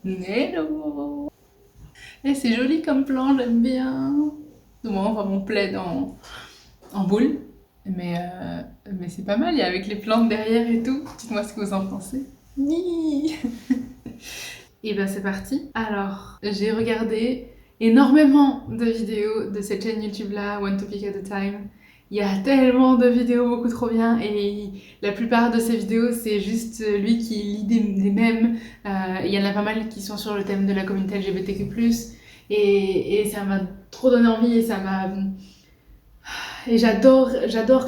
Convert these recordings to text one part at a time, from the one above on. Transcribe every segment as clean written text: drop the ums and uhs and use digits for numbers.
Hello. Et c'est joli comme plan, j'aime bien. Moi, on voit mon plaid en boule. Mais c'est pas mal, il y a avec les plantes derrière et tout. Dites-moi ce que vous en pensez. Oui. Et ben c'est parti. Alors, j'ai regardé énormément de vidéos de cette chaîne YouTube là, One Topic at a Time. Il y a tellement de vidéos beaucoup trop bien et la plupart de ces vidéos c'est juste lui qui lit des mèmes. Il y en a pas mal qui sont sur le thème de la communauté LGBTQ+. Et ça m'a trop donné envie et ça m'a... Et j'adore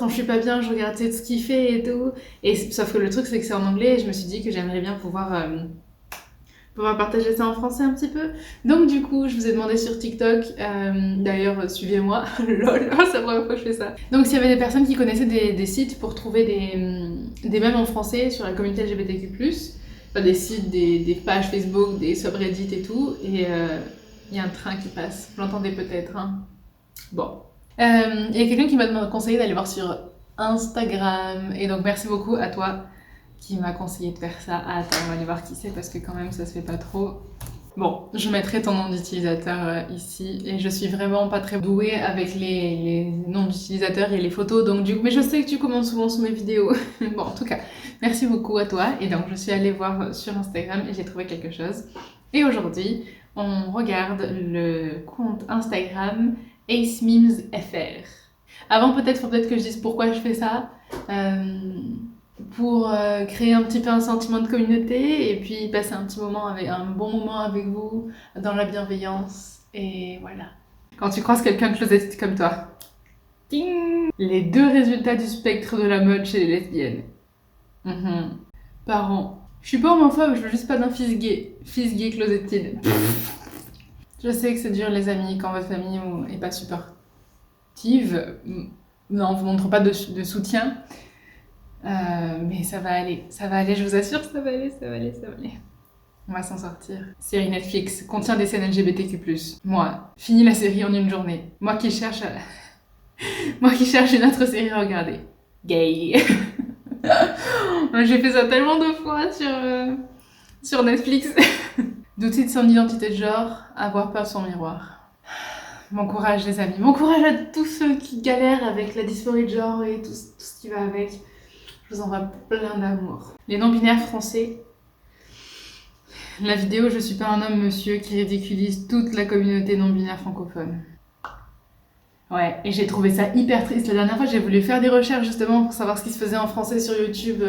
quand je suis pas bien, je regarde tout ce qu'il fait et tout. Et sauf que le truc c'est que c'est en anglais et je me suis dit que j'aimerais bien pouvoir partager ça en français un petit peu. Donc du coup, je vous ai demandé sur TikTok, d'ailleurs suivez-moi, lol, c'est la première fois que je fais ça. Donc s'il y avait des personnes qui connaissaient des sites pour trouver des mèmes en français sur la communauté LGBTQ+, enfin, des sites, des pages Facebook, des subreddits et tout, et il y a un train qui passe, vous l'entendez peut-être, hein. Bon. Il y a quelqu'un qui m'a conseillé d'aller voir sur Instagram, et donc merci beaucoup à toi qui m'a conseillé de faire ça. Ah, attends, on va aller voir qui c'est parce que quand même ça se fait pas trop. Bon, je mettrai ton nom d'utilisateur ici et je suis vraiment pas très douée avec les noms d'utilisateurs et les photos donc du coup, mais je sais que tu commentes souvent sous mes vidéos. Bon, en tout cas, merci beaucoup à toi et donc je suis allée voir sur Instagram et j'ai trouvé quelque chose. Et aujourd'hui, on regarde le compte Instagram AceMemesFR. Avant peut-être que je dise pourquoi je fais ça. Pour créer un petit peu un sentiment de communauté et puis passer un bon moment avec vous dans la bienveillance et voilà. Quand tu croises quelqu'un closeted comme toi, ding, les deux résultats du spectre de la mode chez les lesbiennes. Parents, je suis pas homophobe, je veux juste pas d'un fils gay closeted. Je sais que c'est dur les amis quand votre famille est pas supportive, non, vous montre pas de soutien. Mais ça va aller, je vous assure, ça va aller. On va s'en sortir. Série Netflix, contient des scènes LGBTQ+. Moi, fini la série en une journée. Moi qui cherche une autre série à regarder. Gay. J'ai fait ça tellement de fois sur Netflix. Douter de son identité de genre, avoir peur de son miroir. Bon courage les amis, bon courage à tous ceux qui galèrent avec la dysphorie de genre et tout ce qui va avec. Je vous envoie plein d'amour. Les non-binaires français. La vidéo Je suis pas un homme monsieur qui ridiculise toute la communauté non-binaire francophone. Ouais, et j'ai trouvé ça hyper triste. La dernière fois, j'ai voulu faire des recherches justement pour savoir ce qui se faisait en français sur YouTube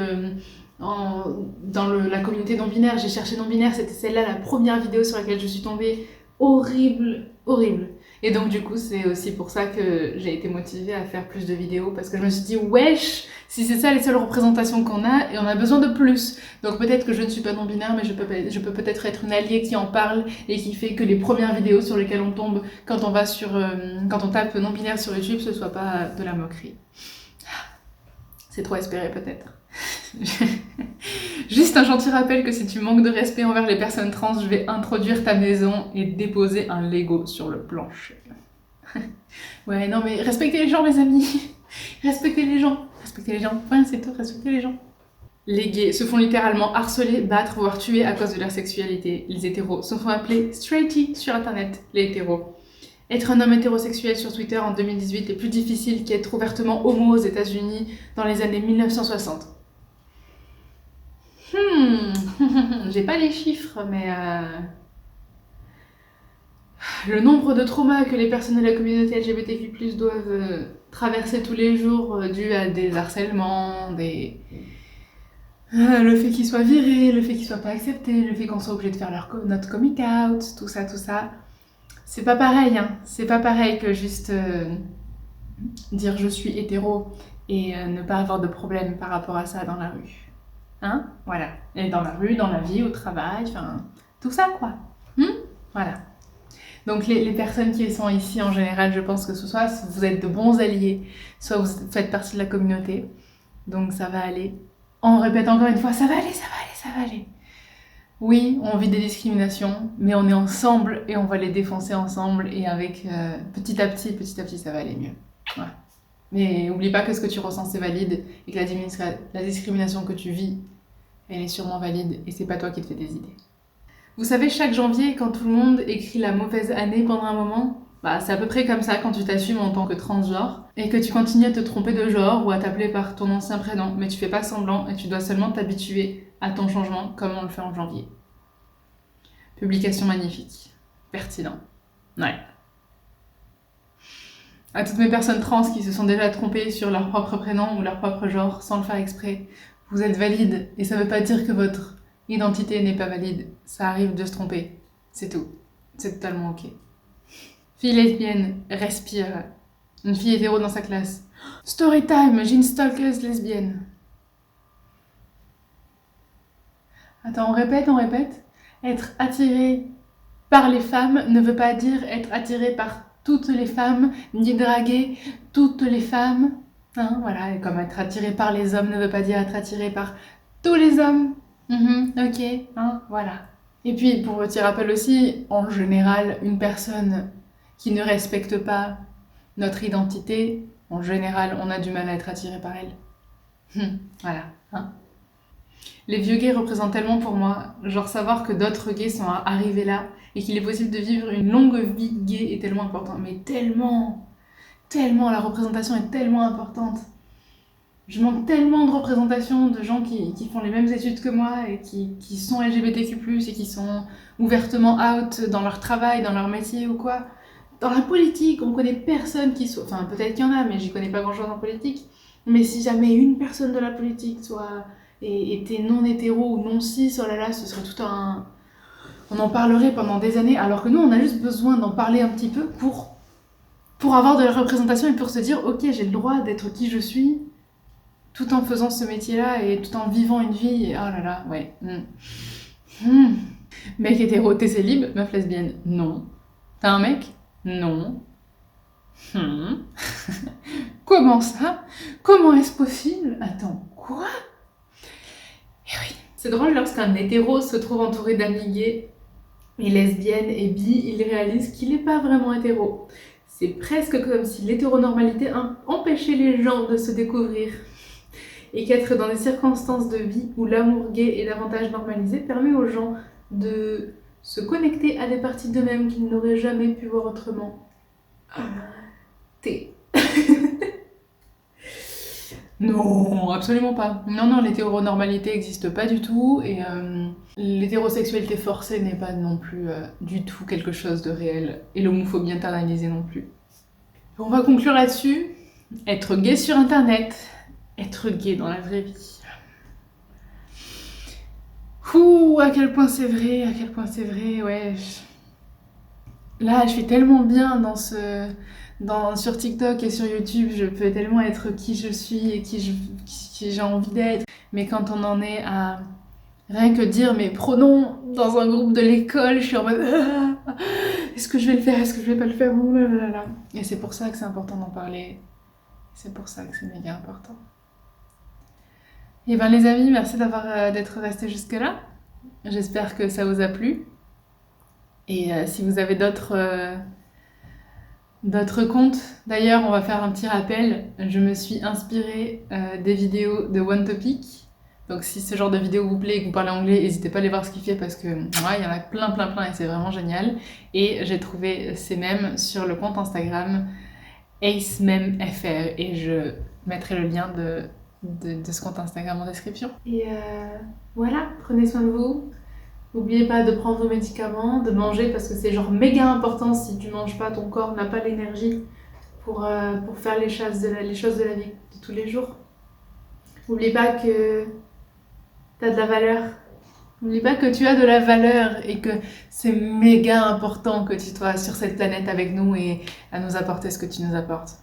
dans la communauté non-binaire. J'ai cherché non-binaire, c'était celle-là, la première vidéo sur laquelle je suis tombée. Horrible. Et donc du coup, c'est aussi pour ça que j'ai été motivée à faire plus de vidéos parce que je me suis dit, wesh, si c'est ça les seules représentations qu'on a, et on a besoin de plus. Donc peut-être que je ne suis pas non-binaire, mais je peux peut-être être une alliée qui en parle et qui fait que les premières vidéos sur lesquelles on tombe quand on tape non-binaire sur YouTube, ce soit pas de la moquerie. C'est trop espéré peut-être. Juste un gentil rappel que si tu manques de respect envers les personnes trans, je vais introduire ta maison et déposer un Lego sur le plancher. Ouais, non mais respectez les gens les amis. Respectez les gens. Ouais, c'est tout, respectez les gens. Les gays se font littéralement harceler, battre, voire tuer à cause de leur sexualité. Les hétéros se font appeler straighty sur internet, les hétéros. Être un homme hétérosexuel sur Twitter en 2018 est plus difficile qu'être ouvertement homo aux États-Unis dans les années 1960. J'ai pas les chiffres, mais le nombre de traumas que les personnes de la communauté LGBTQ+ doivent traverser tous les jours dû à des harcèlements, le fait qu'ils soient virés, le fait qu'ils soient pas acceptés, le fait qu'on soit obligé de faire notre coming out, tout ça. C'est pas pareil, hein. C'est pas pareil que juste dire je suis hétéro et ne pas avoir de problème par rapport à ça dans la rue. Hein? Voilà. Et dans la rue, dans la vie, au travail, enfin, tout ça quoi. Voilà. Donc les personnes qui sont ici en général, je pense que soit vous êtes de bons alliés, soit vous faites partie de la communauté. Donc ça va aller. On répète encore une fois, ça va aller. Oui, on vit des discriminations, mais on est ensemble et on va les défoncer ensemble et avec petit à petit, ça va aller mieux. Voilà. Mais oublie pas que ce que tu ressens c'est valide et que la discrimination que tu vis, elle est sûrement valide et c'est pas toi qui te fais des idées. Vous savez, chaque janvier, quand tout le monde écrit la mauvaise année pendant un moment, bah, c'est à peu près comme ça quand tu t'assumes en tant que transgenre et que tu continues à te tromper de genre ou à t'appeler par ton ancien prénom, mais tu fais pas semblant et tu dois seulement t'habituer à ton changement comme on le fait en janvier. Publication magnifique. Pertinent. Ouais. À toutes mes personnes trans qui se sont déjà trompées sur leur propre prénom ou leur propre genre sans le faire exprès, vous êtes valide et ça veut pas dire que votre identité n'est pas valide. Ça arrive de se tromper. C'est tout. C'est totalement ok. Fille lesbienne, respire. Une fille hétéro dans sa classe. Story time, j'ai une stalkeuse lesbienne. Attends, on répète. Être attiré par les femmes ne veut pas dire être attiré par toutes les femmes, ni draguer toutes les femmes. Hein, voilà, et comme être attiré par les hommes ne veut pas dire être attiré par tous les hommes. Ok, hein, voilà. Et puis, pour petit rappel aussi, en général, une personne qui ne respecte pas notre identité, en général, on a du mal à être attiré par elle. Voilà, hein. Les vieux gays représentent tellement pour moi, genre savoir que d'autres gays sont arrivés là et qu'il est possible de vivre une longue vie gay est tellement important, mais tellement, la représentation est tellement importante. Je manque tellement de représentation de gens qui font les mêmes études que moi et qui sont LGBTQ+, et qui sont ouvertement out dans leur travail, dans leur métier ou quoi. Dans la politique, on connaît personne qui soit... Enfin, peut-être qu'il y en a, mais j'y connais pas grand-chose en politique. Mais si jamais une personne de la politique était non hétéro ou non cis, oh là là, ce serait tout un... On en parlerait pendant des années, alors que nous, on a juste besoin d'en parler un petit peu pour avoir de la représentation et pour se dire, ok, j'ai le droit d'être qui je suis, tout en faisant ce métier-là et tout en vivant une vie. Oh là là, ouais. Mec hétéro, t'es célib, meuf lesbienne, non. T'as un mec? Non. Comment ça? Comment est-ce possible? Attends, quoi? Eh oui. C'est drôle, lorsqu'un hétéro se trouve entouré d'amis gays et lesbiennes et bi, il réalise qu'il n'est pas vraiment hétéro. C'est presque comme si l'hétéronormalité empêchait les gens de se découvrir. Et qu'être dans des circonstances de vie où l'amour gay est davantage normalisé permet aux gens de se connecter à des parties d'eux-mêmes qu'ils n'auraient jamais pu voir autrement. Non, absolument pas. Non, l'hétéronormalité n'existe pas du tout et l'hétérosexualité forcée n'est pas non plus du tout quelque chose de réel et l'homophobie internalisée non plus. On va conclure là-dessus. Être gay sur internet, être gay dans la vraie vie. Ouh, à quel point c'est vrai, ouais. Là, je suis tellement bien sur TikTok et sur YouTube, je peux tellement être qui je suis et qui j'ai envie d'être. Mais quand on en est à rien que dire mes pronoms dans un groupe de l'école, je suis en mode est-ce que je vais le faire, est-ce que je vais pas le faire, ouh là là là. Et c'est pour ça que c'est important d'en parler. C'est pour ça que c'est méga important. Et ben les amis, merci d'être restés jusque là. J'espère que ça vous a plu. Et si vous avez d'autres comptes, d'ailleurs on va faire un petit rappel, je me suis inspirée des vidéos de One Topic, donc si ce genre de vidéo vous plaît et que vous parlez anglais, n'hésitez pas à aller voir ce qu'il fait parce que il y en a plein et c'est vraiment génial. Et j'ai trouvé ces mèmes sur le compte Instagram AceMemFR et je mettrai le lien de ce compte Instagram en description. Et voilà, prenez soin de vous. N'oubliez pas de prendre vos médicaments, de manger parce que c'est genre méga important. Si tu manges pas, ton corps n'a pas l'énergie pour faire les choses de la vie de tous les jours. N'oublie pas que t'as de la valeur. N'oublie pas que tu as de la valeur et que c'est méga important que tu sois sur cette planète avec nous et à nous apporter ce que tu nous apportes.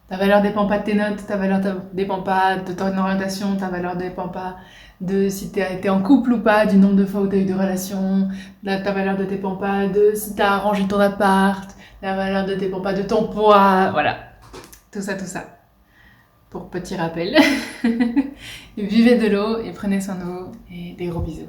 Ta valeur dépend pas de tes notes, ta valeur dépend pas de ton orientation, ta valeur dépend pas de si t'es en couple ou pas, du nombre de fois où t'as eu des relations, ta valeur ne dépend pas de si t'as arrangé ton appart, la valeur ne dépend pas de ton poids, voilà. Tout ça. Pour petit rappel. Vivez de l'eau et prenez soin de vous et des gros bisous.